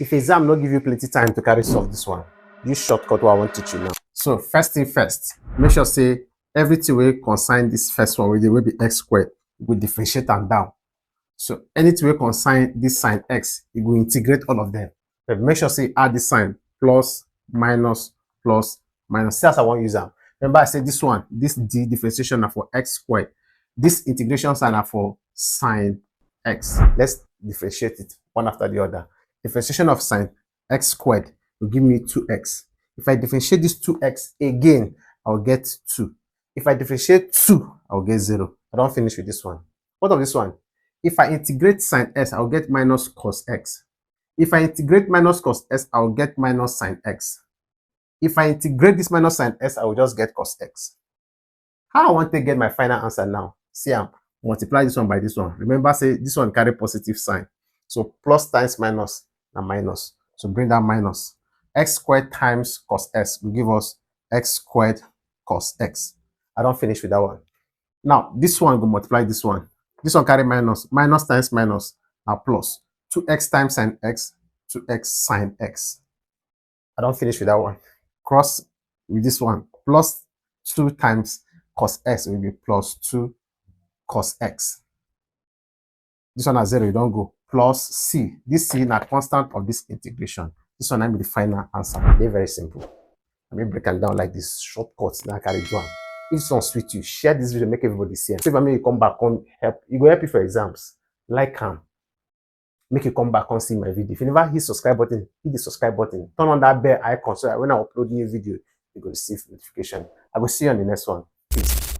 If exam not give you plenty time to carry solve this one, use shortcut what I want to teach you now. So first thing first, make sure say everything will consign this first one will be x squared, we differentiate and down. So anything will consign this sign x, it will integrate all of them. But make sure say add this sign plus minus plus minus. See as I want to use them. Remember I said this one, this d differentiation are for x squared. This integration sign are for sine x. Let's differentiate it one after the other. Differentiation of sine x squared will give me 2x. If I differentiate this 2x again, I'll get 2. If I differentiate 2, I'll get 0. I don't finish with this one. What of this one? If I integrate sine s, I'll get minus cos x. If I integrate minus cos s, I'll get minus sine x. If I integrate this minus sine s, I will just get cos x. How I want to get my final answer now? See, I'm multiply this one by this one. Remember, say this one carry positive sign. So plus times minus and minus. So bring that minus. X squared times cos s will give us x squared cos x. I don't finish with that one. Now, this one will multiply this one. This one carry minus. Minus times minus now plus. 2x times sine x, 2x sine x. I don't finish with that one. Cross with this one. Plus 2 times cos x will be plus 2 cos x. This one has 0, you don't go. Plus c. This c is a constant of this integration. This one will be the final answer. They're very simple. Let me break them down like this. Shortcuts now carry one. If this one sweet you, share this video, make everybody see. So if I make you come back on help, it will help you for exams. Like make you come back and see my video. If you never hit subscribe button, hit the subscribe button. Turn on that bell icon so that when I upload new video, you will receive notification. I will see you on the next one. Peace.